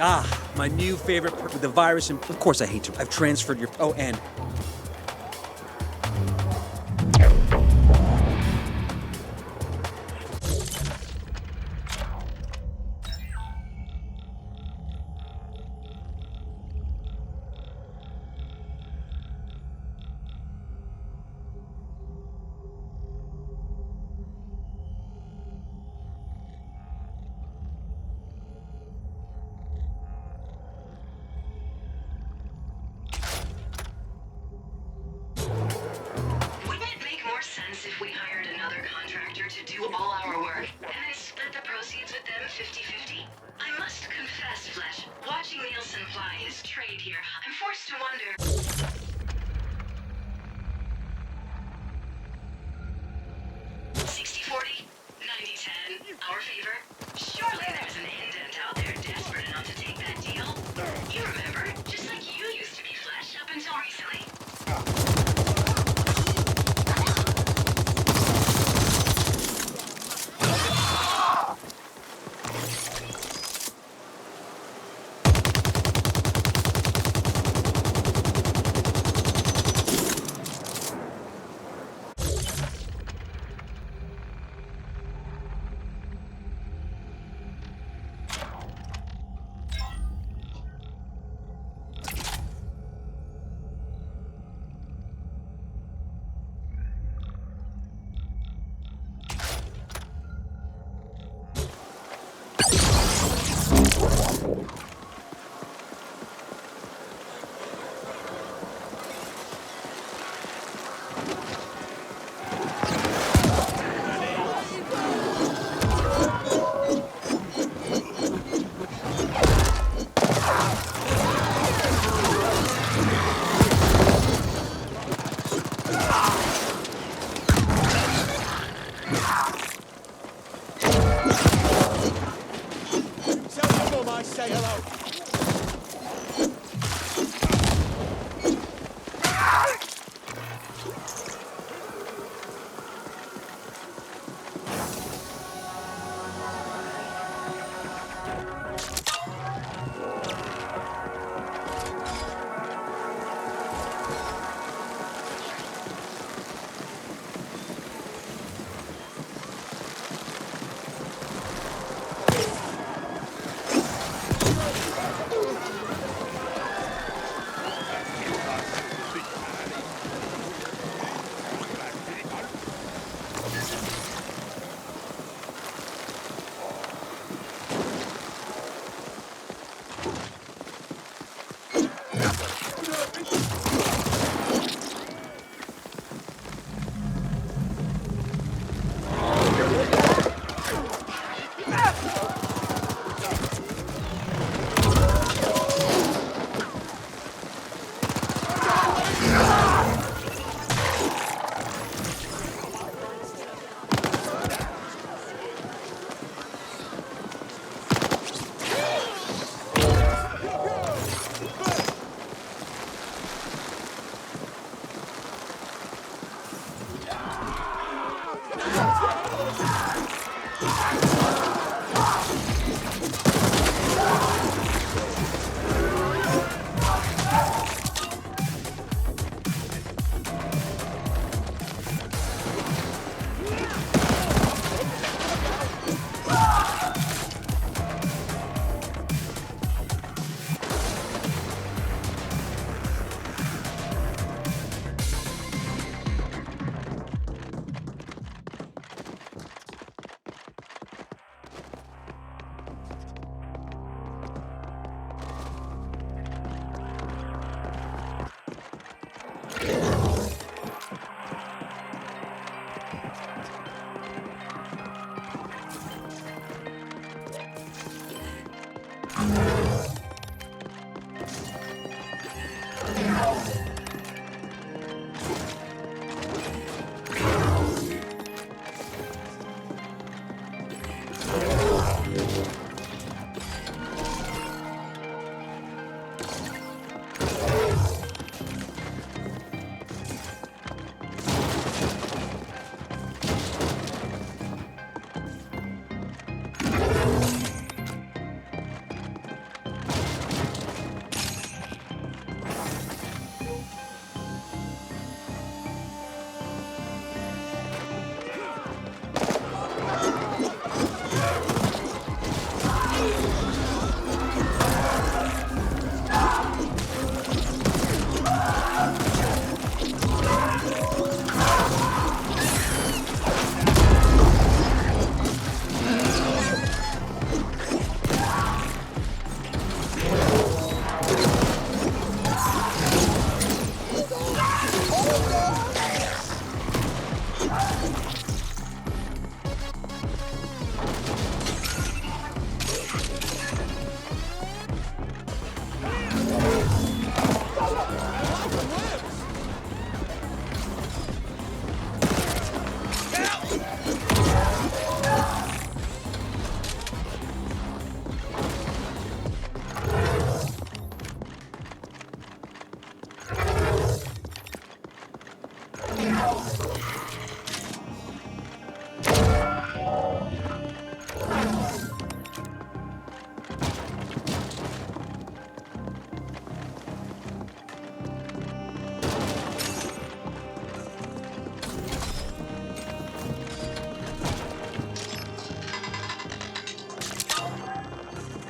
Ah, my new favorite with the virus, and of course I hate you. I've transferred your... Oh, and... If we hired another contractor to do all our work, and then split the proceeds with them 50-50. I must confess, Flesh, watching Nielsen fly his trade here, I'm forced to wonder... 60-40? 90-10? Our favor? Sure.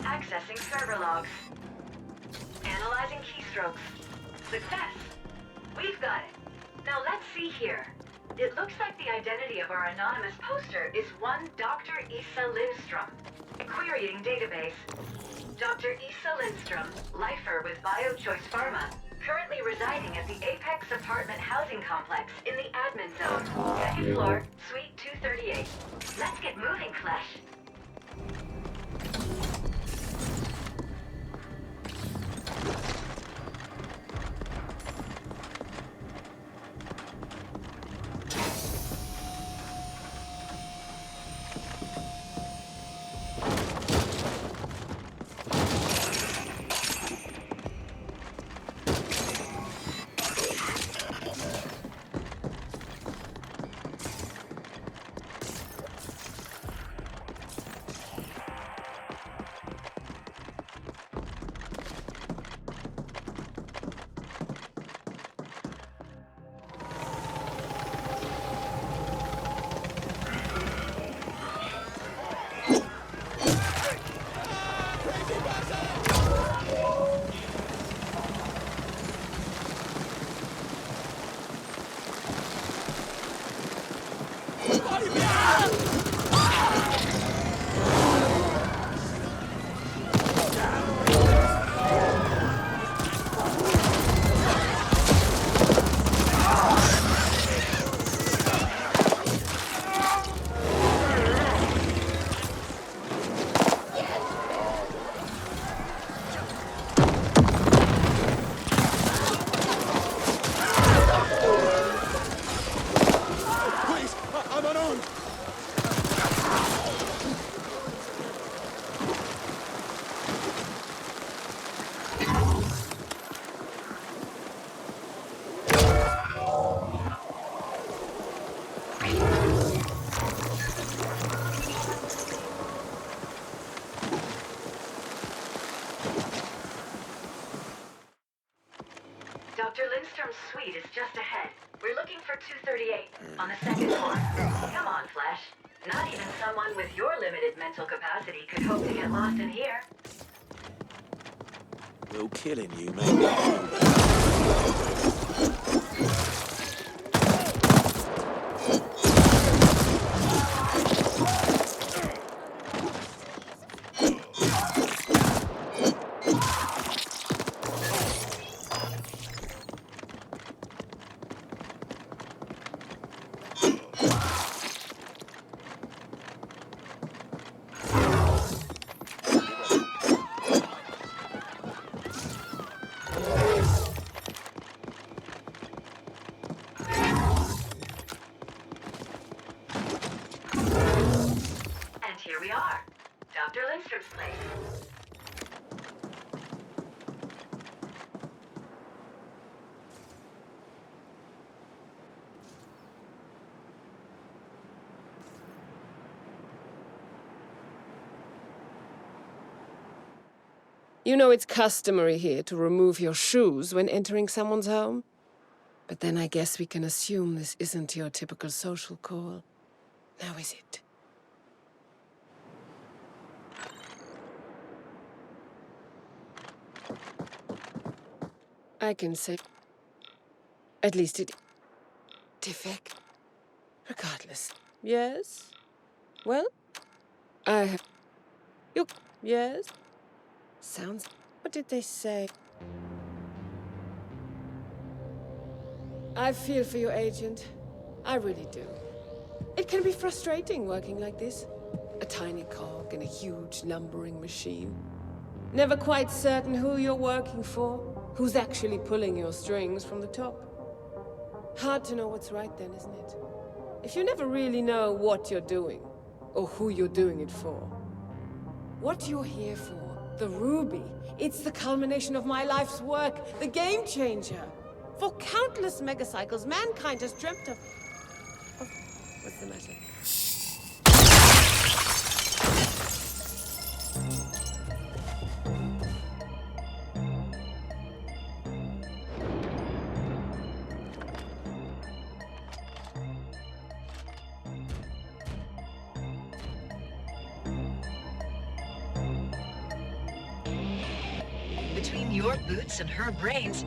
Accessing server logs. Analyzing keystrokes. Success. We've got it. Now let's see here. It looks like the identity of our anonymous poster is one Dr. Issa Lindstrom. Querying database. Dr. Issa Lindstrom, lifer with BioChoice Pharma, currently residing at the Apex Apartment Housing Complex in the admin zone. Second floor, suite 238. Let's get moving, Flesh. Dr. Lindstrom's suite is just ahead. We're looking for 238 on the second floor. Come on, Flesh. Not even someone with your limited mental capacity could hope to get lost in here. Will killing you, maybe. Here we are. Dr. Lindstrom's place. You know it's customary here to remove your shoes when entering someone's home. But then I guess we can assume this isn't your typical social call. Now is it? I can say, at least it defect. Regardless. Yes? Well, I have... You... Yes? Sounds... What did they say? I feel for you, Agent. I really do. It can be frustrating working like this. A tiny cog in a huge lumbering machine. Never quite certain who you're working for, who's actually pulling your strings from the top. Hard to know what's right then, isn't it? If you never really know what you're doing, or who you're doing it for. What you're here for, the Ruby, it's the culmination of my life's work, the game changer. For countless megacycles, mankind has dreamt of... Oh, what's the matter? Between your boots and her brains,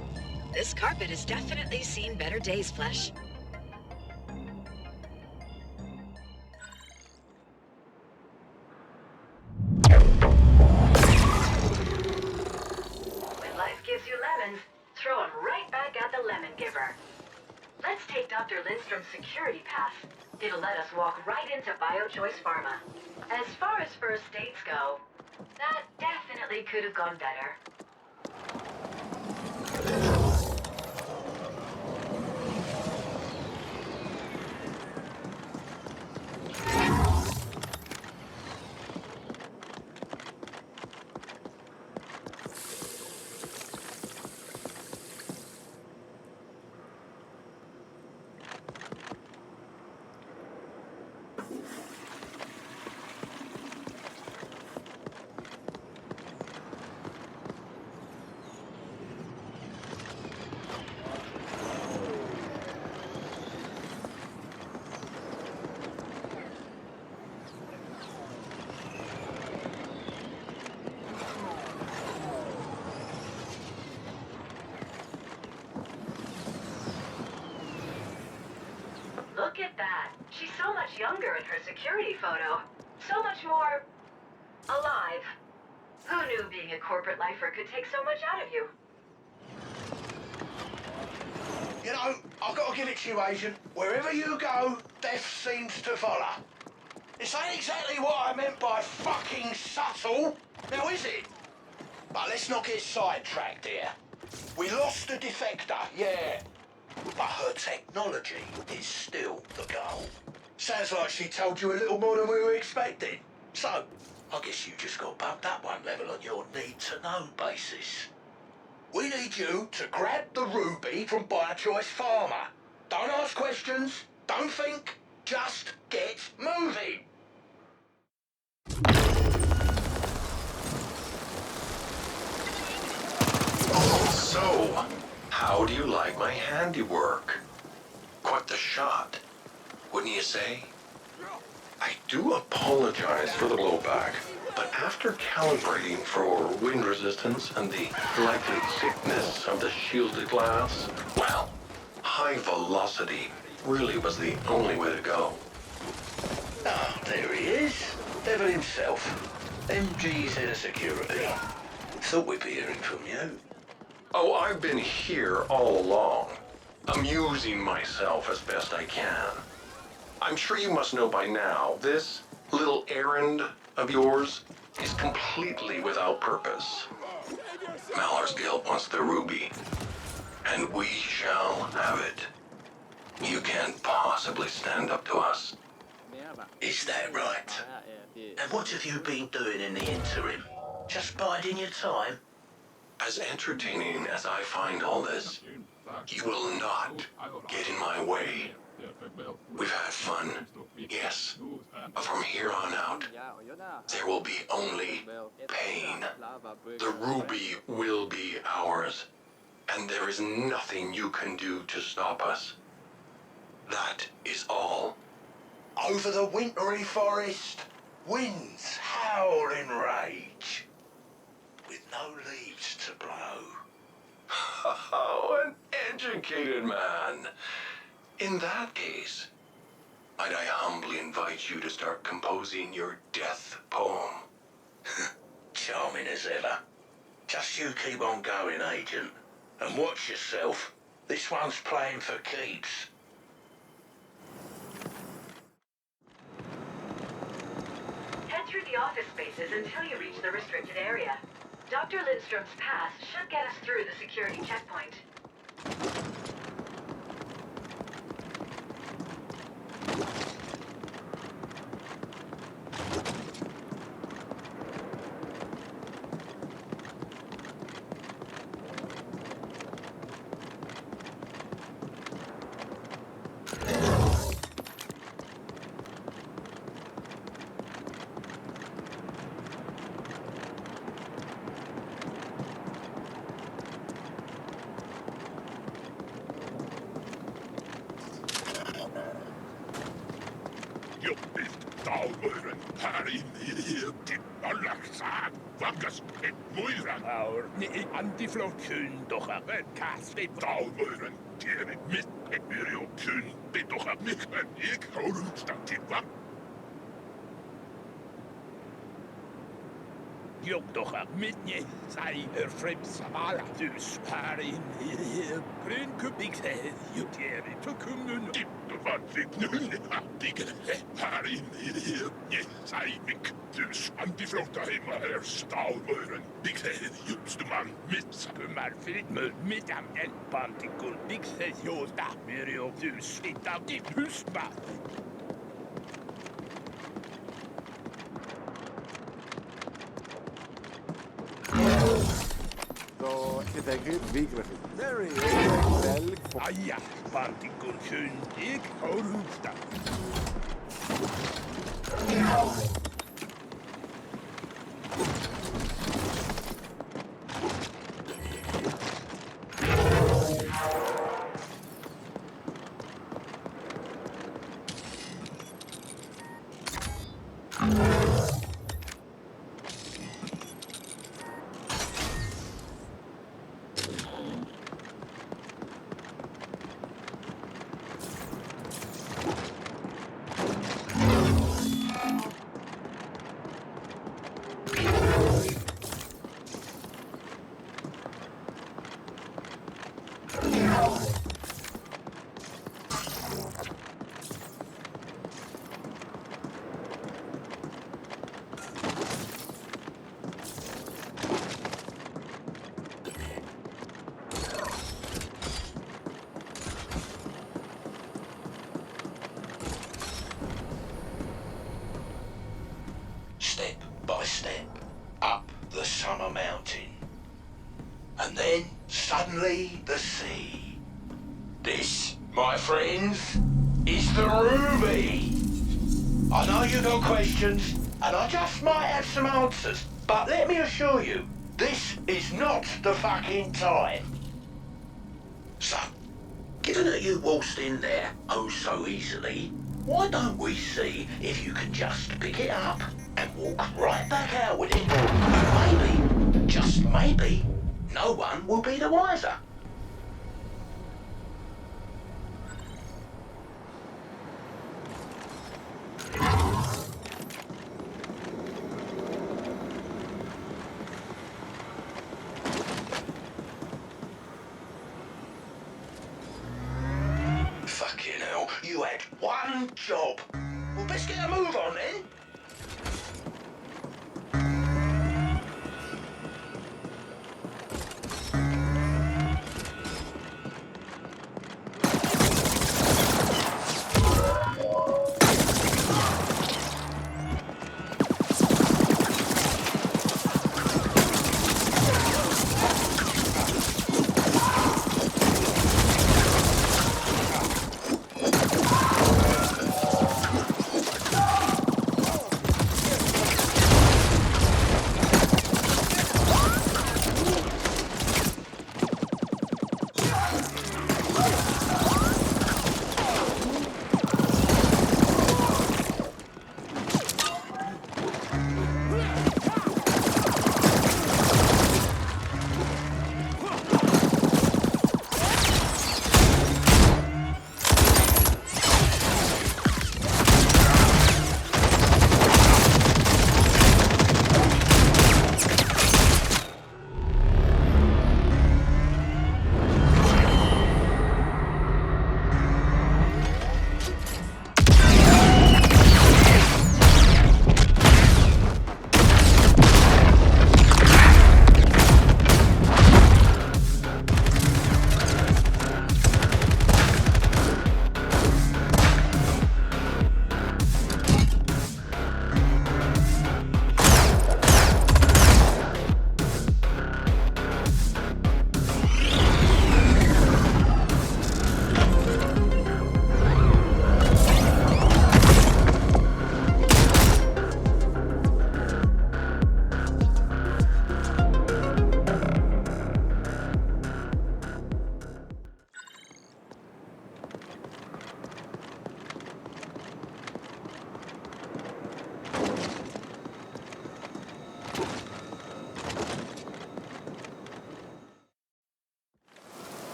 this carpet has definitely seen better days, Flesh. When life gives you lemons, throw them right back at the lemon giver. Let's take Dr. Lindstrom's security pass. It'll let us walk right into BioChoice Pharma. As far as first dates go, that definitely could have gone better. Look at that. She's so much younger in her security photo. So much more... alive. Who knew being a corporate lifer could take so much out of you? You know, I've got to give it to you, Agent. Wherever you go, death seems to follow. This ain't exactly what I meant by fucking subtle, now is it? But let's not get sidetracked here. We lost the defector, yeah. But her technology is still the goal. Sounds like she told you a little more than we were expecting. So, I guess you just got bumped up one level on your need-to-know basis. We need you to grab the ruby from BioChoice Pharma. Don't ask questions, don't think, just get moving. So, How do you like my handiwork? Quite the shot, wouldn't you say? I do apologize for the blowback, but after calibrating for wind resistance and the likely thickness of the shielded glass, well, high velocity really was the only way to go. Oh, there he is. Devil himself. MG's head of security. Thought we'd be hearing from you. Oh, I've been here all along, amusing myself as best I can. I'm sure you must know by now, this little errand of yours is completely without purpose. Maller's Guild wants the ruby, and we shall have it. You can't possibly stand up to us. Is that right? And what have you been doing in the interim? Just biding your time? As entertaining as I find all this, you will not get in my way. We've had fun, yes, but from here on out, there will be only pain. The ruby will be ours, and there is nothing you can do to stop us. That is all. Over the wintry forest, winds howl in rage, with no leaves to blow. Oh, an educated man. In that case, might I humbly invite you to start composing your death poem? Charming as ever. Just you keep on going, Agent. And watch yourself. This one's playing for keeps. Head through the office spaces until you reach the restricted area. Dr. Lindstrom's pass should get us through the security checkpoint. Tauuren här inne i Tipparlaxan. Vankas ett muiraur. Ni antiflokyn toha. Kasti tauuren. Tiedät mit et myriokyn. Pitoha mikän ikhorusta tippa. Joktoha mitni sai fremsamala. Dus här inne i grönkubikse. Jutjeri tukumun. Tiptuvatlit nulliha. Här inne i det saimik. Dus antifloktaima är stauuren. Bikse jutstuman mitsakumar filmur mitam en pantikul. Bikse jota myriokys. Itautit hyspa. Το integreert Wykraal. Very well. Aja, pantikul syntik horusta. Step by step, up the summer mountain. And then, suddenly, the sea. This, my friends, is the ruby. I know you got questions, and I just might have some answers, but let me assure you, this is not the fucking time. that you waltzed in there oh so easily, why don't we see if you can just pick it up and walk right back out with it? Maybe, just maybe, no one will be the wiser. Fucking hell, you had one job. Well, best get a move on then.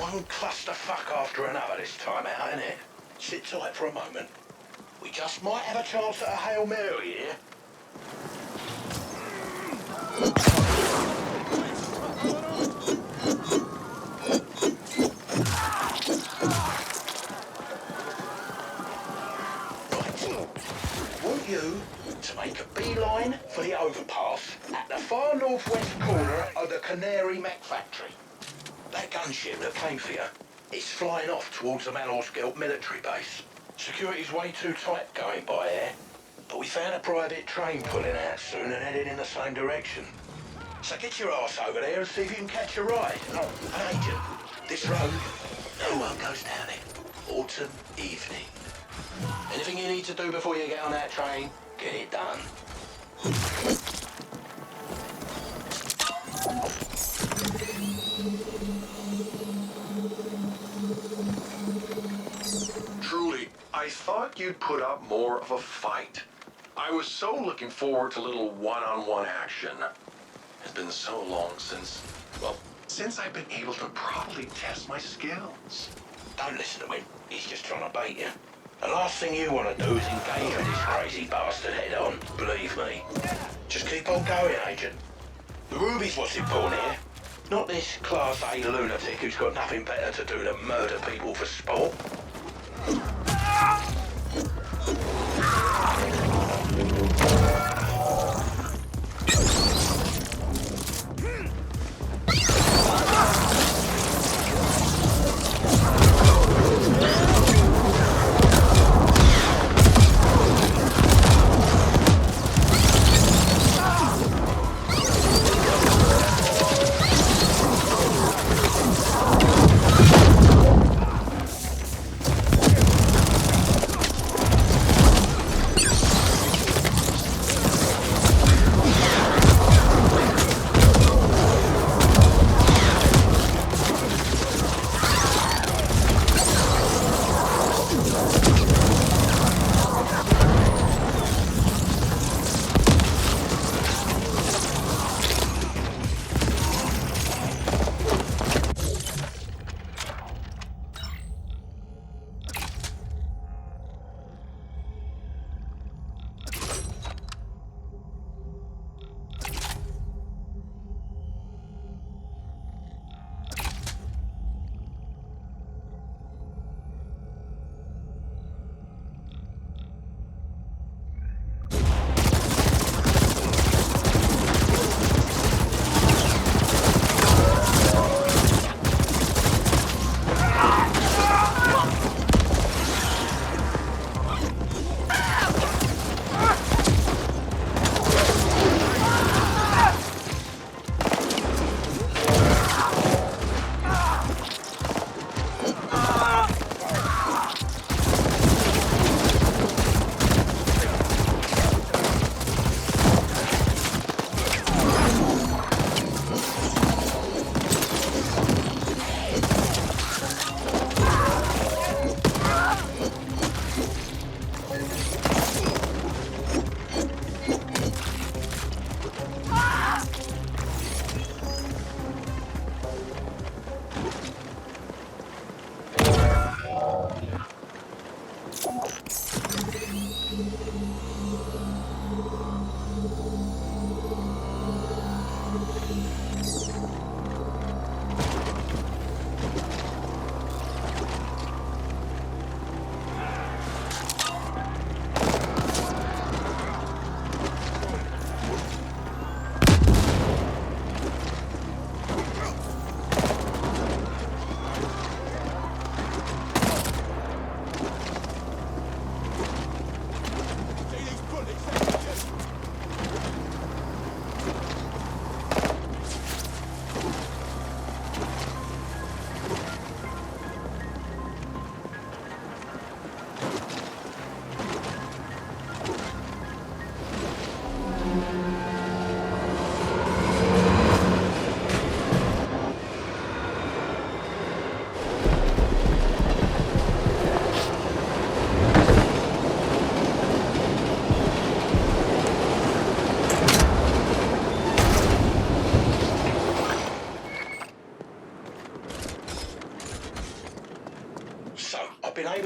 One clusterfuck after another this time out, innit? Sit tight for a moment. We just might have a chance at a Hail Mary here. Right. I want you to make a beeline for the overpass at the far northwest corner of the Canary Mac factory. That gunship that came for you is flying off towards the Malorskelt military base. Security's way too tight going by there, but we found a private train pulling out soon and heading in the same direction. So get your ass over there and see if you can catch a ride. An agent, this road, no one goes down it. Autumn evening. Anything you need to do before you get on that train, get it done. Truly, I thought you'd put up more of a fight. I was so looking forward to a little one-on-one action. It's been so long since I've been able to properly test my skills. Don't listen to him. He's just trying to bait you. The last thing you want to do is engage with this crazy bastard head on, believe me. Just keep on going, Agent. The Ruby's what's important here. Not this Class A lunatic who's got nothing better to do than murder people for sport.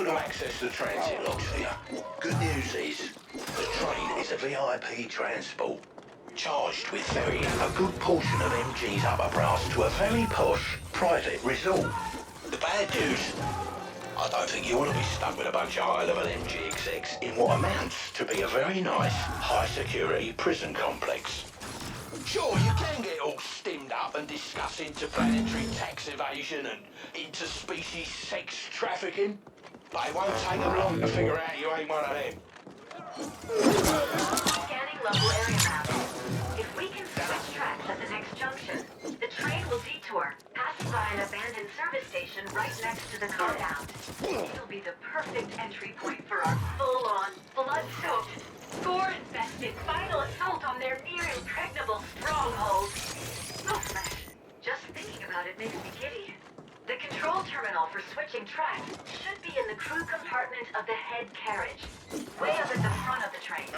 able to access the transit logs here. Good news is, the train is a VIP transport, charged with ferrying a good portion of MG's upper brass to a very posh, private resort. The bad news, I don't think you want to be stuck with a bunch of high-level MG execs in what amounts to be a very nice, high-security prison complex. Sure, you can get all stimmed up and discuss interplanetary tax evasion and interspecies sex trafficking, but it won't take them long to figure out you ain't one of them. Scanning local area map. If we can switch tracks at the next junction, the train will detour, passing by an abandoned service station right next to the compound. It'll be the perfect entry point for our full-on, blood-soaked, gore-infested final assault on their near-impregnable stronghold. Oh, flesh. Just thinking about it makes me giddy. The control terminal for switching tracks should be in the crew compartment of the head carriage, way up at the front of the train.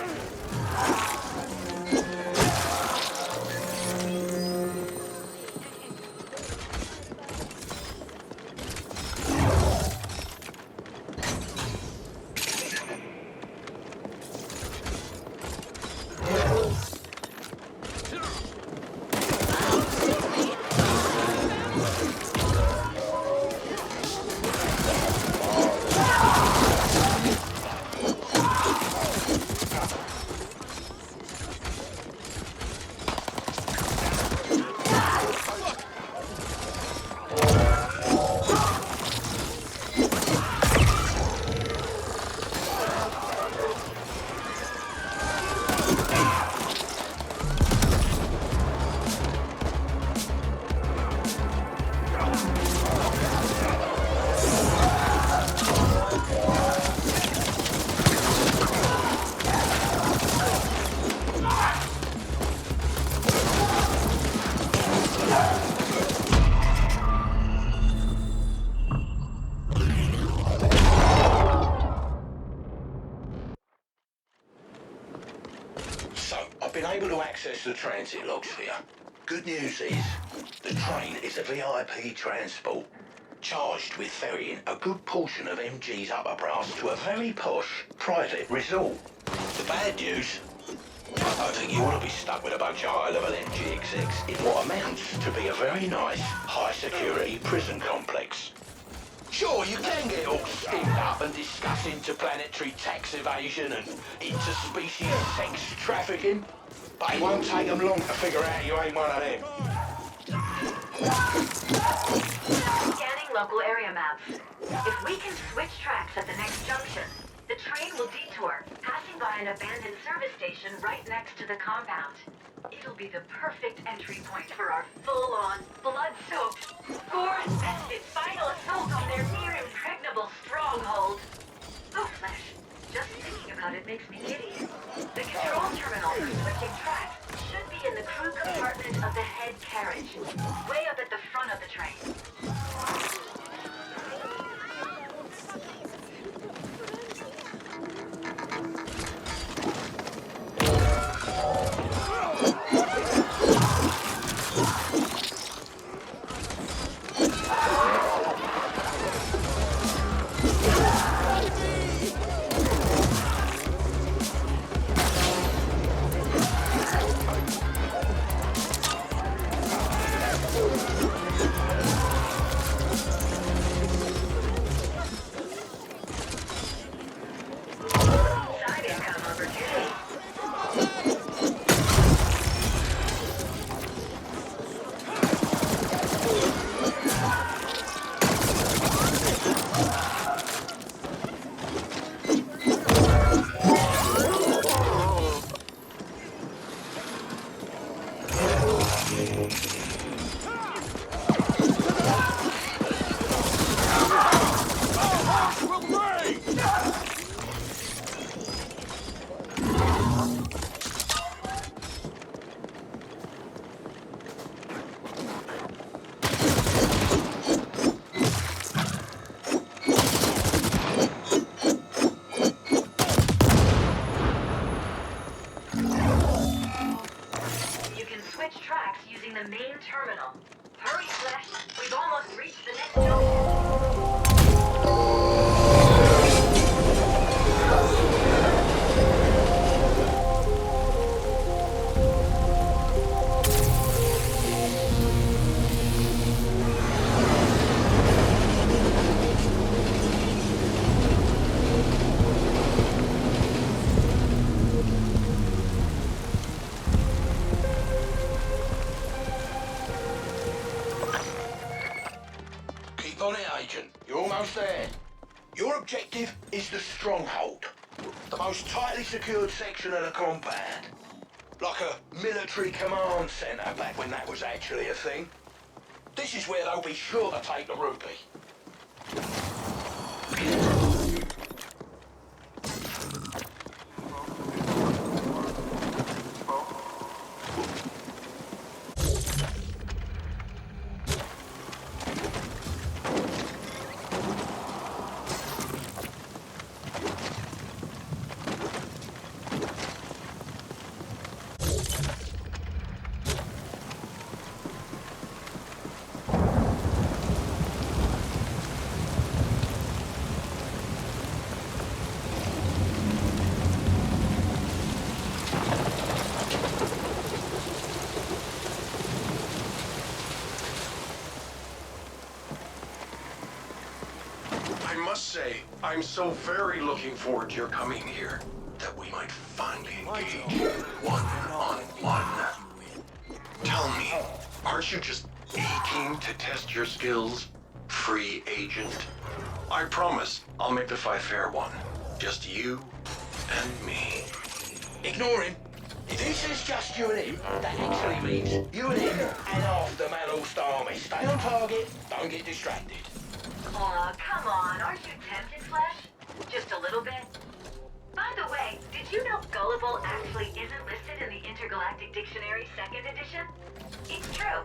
The transit logs here. Good news is, the train is a VIP transport, charged with ferrying a good portion of MG's upper brass to a very posh, private resort. The bad news, I don't think you want to be stuck with a bunch of high-level MG execs in what amounts to be a very nice, high-security prison complex. Sure, you can get all stimmed up and discuss interplanetary tax evasion and interspecies sex trafficking, but it won't take them long to figure out you ain't one of them. Scanning local area maps. If we can switch tracks at the next junction, the train will detour, passing by an abandoned service station right next to the compound. It'll be the perfect entry point for our full-on, blood-soaked, gore-infested final assault on their near-impregnable stronghold. Oh, flesh. Just thinking about it makes me giddy. The control terminal for switching tracks should be in the crew compartment of the head carriage, way up at the front of the train. The main terminal. Hurry, Flesh. We've almost reached the next junction. Agent. You're almost there. Your objective is the Stronghold, the most tightly secured section of the compound. Like a military command centre back when that was actually a thing. This is where they'll be sure to take the rupee. I'm so very looking forward to your coming here, that we might finally engage one-on-one. Tell me, aren't you just aching to test your skills, free agent? I promise I'll make the fight fair one. Just you and me. Ignore him. If he says just you and him, that actually means you and him and half the Malust army. Stay on target, don't get distracted. Aw, come on. Aren't you tempted, Flesh? Just a little bit? By the way, did you know gullible actually isn't listed in the Intergalactic Dictionary 2nd edition? It's true.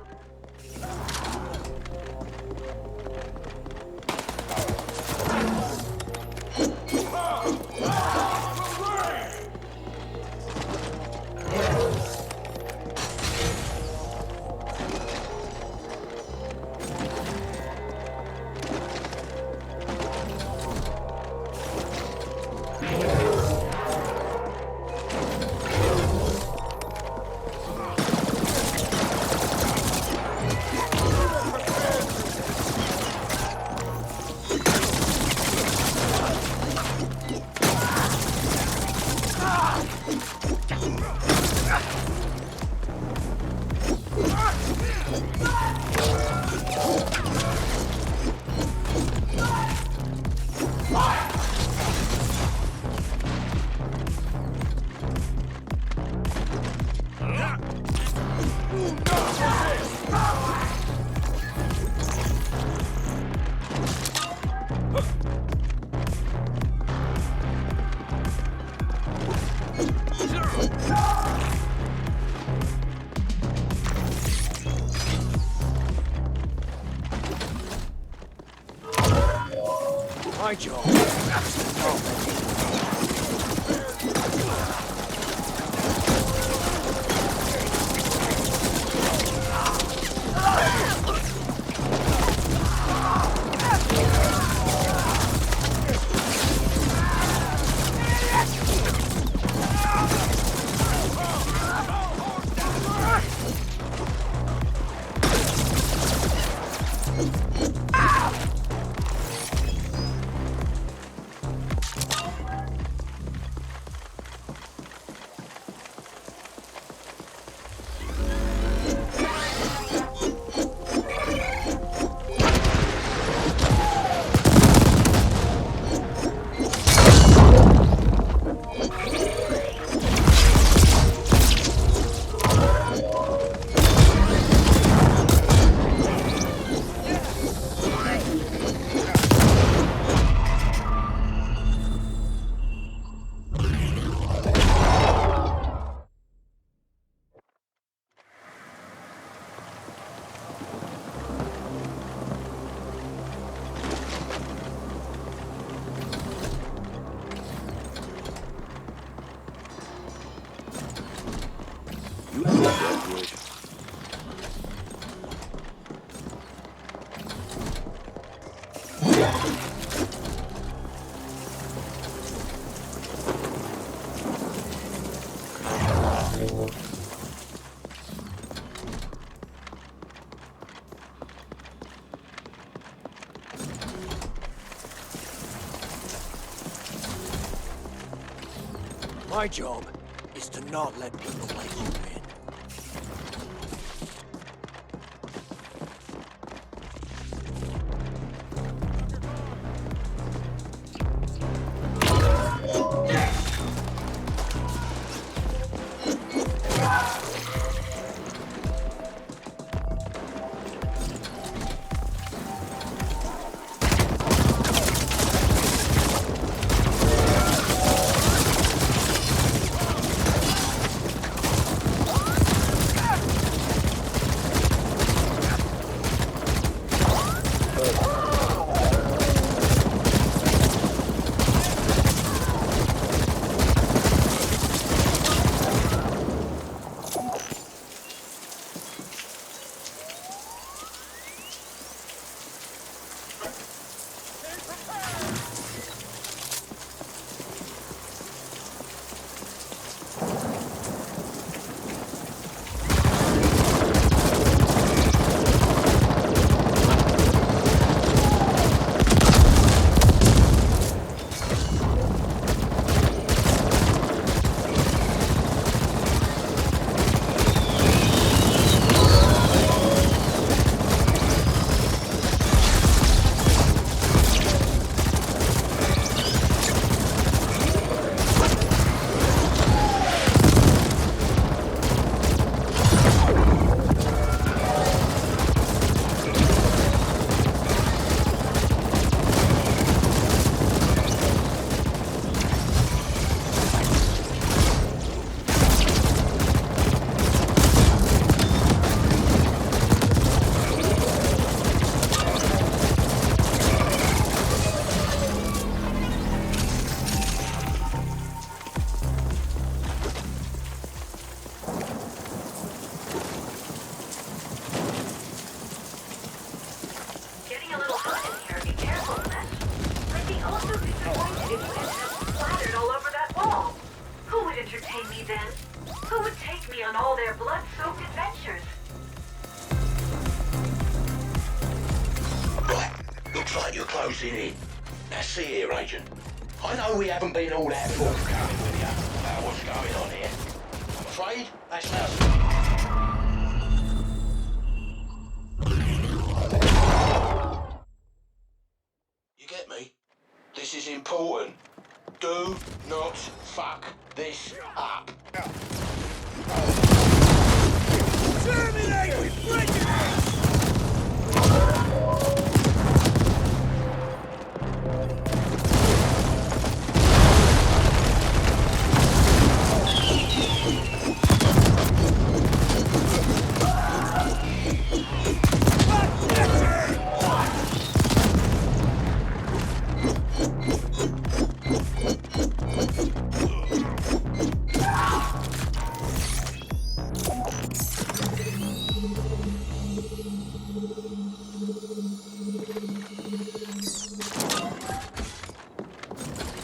My job. My job is to not let people like you in. then. Who would take me on all their blood-soaked adventures? Right, looks like you're closing in. Now see here, Agent. I know we haven't been all that forthcoming with you about what's going on here. I'm afraid that's nothing. You get me? This is important. Do not fuck this up. Terminate! Break it!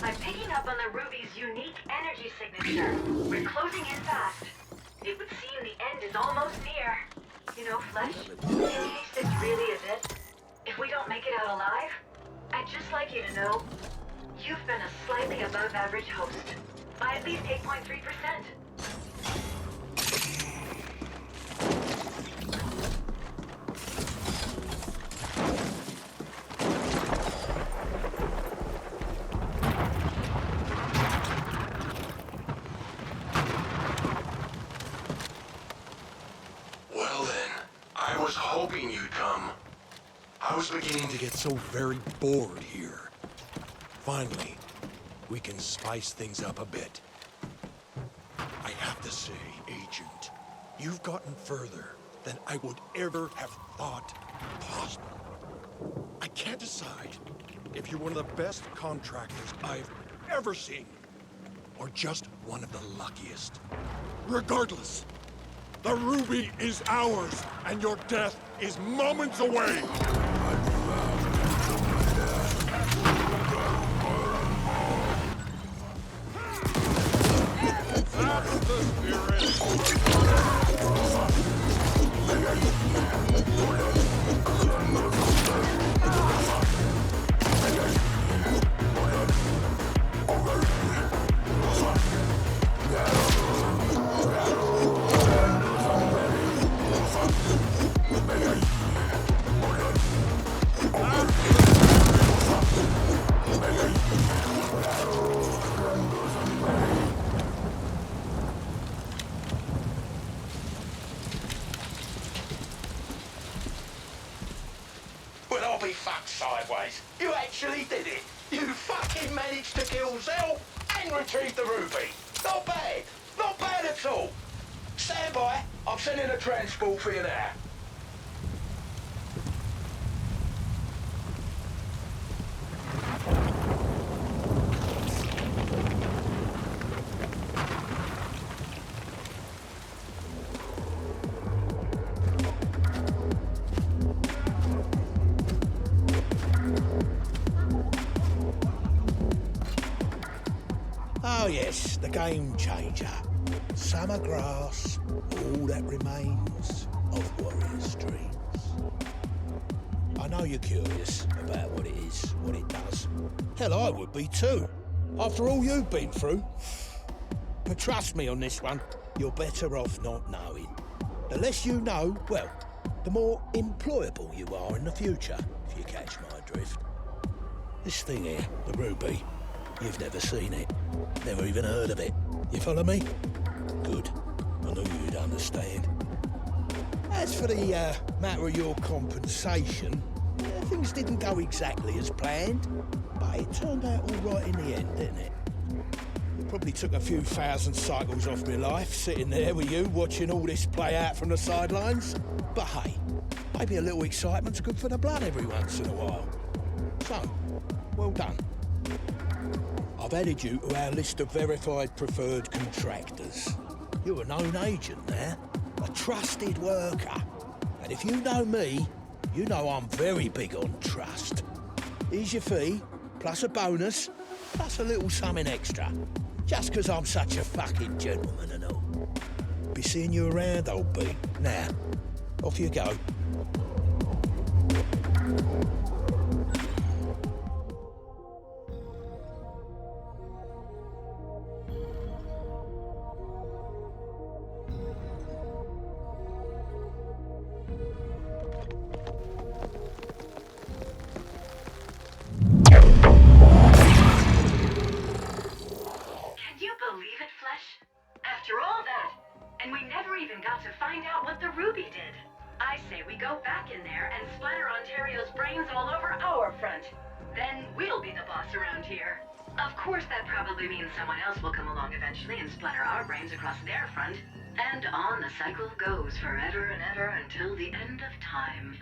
I'm picking up on the Ruby's unique energy signature. We're closing in fast. It would seem the end is almost near. You know, Flesh, in case this really is it, if we don't make it out alive, I'd just like you to know, you've been a slightly above average host. By at least 8.3%. Well then, I was hoping you'd come. I was beginning to get so very bored here. Finally, we can spice things up a bit. I have to say, Agent, you've gotten further than I would ever have thought possible. I can't decide if you're one of the best contractors I've ever seen, or just one of the luckiest. Regardless, the Ruby is ours, and your death is moments away! That's the spirit! Well, I'll be fucked sideways. You actually did it. You fucking managed to kill Zell and retrieve the Ruby. Not bad. Not bad at all. Stand by. I'm sending a transport for you now. Oh yes, the game changer. Summer grass, all that remains of Warrior's dreams. I know you're curious about what it is, what it does. Hell, I would be too, after all you've been through. But trust me on this one, you're better off not knowing. The less you know, well, the more employable you are in the future, if you catch my drift. This thing here, the Ruby, you've never seen it, never even heard of it. You follow me? Good. I knew you'd understand. As for the matter of your compensation, things didn't go exactly as planned, but it turned out all right in the end, didn't it? It probably took a few thousand cycles off my life, sitting there with you, watching all this play out from the sidelines. But hey, maybe a little excitement's good for the blood every once in a while. So, well done. I've added you to our list of verified preferred contractors. You're a known agent now, a trusted worker. And if you know me, you know I'm very big on trust. Here's your fee, plus a bonus, plus a little something extra. Just 'cause I'm such a fucking gentleman and all. Be seeing you around, old bean. Now, off you go. After all that, and we never even got to find out what the Ruby did. I say we go back in there and splatter Ontario's brains all over our front. Then we'll be the boss around here. Of course, that probably means someone else will come along eventually and splatter our brains across their front. And on the cycle goes forever and ever until the end of time.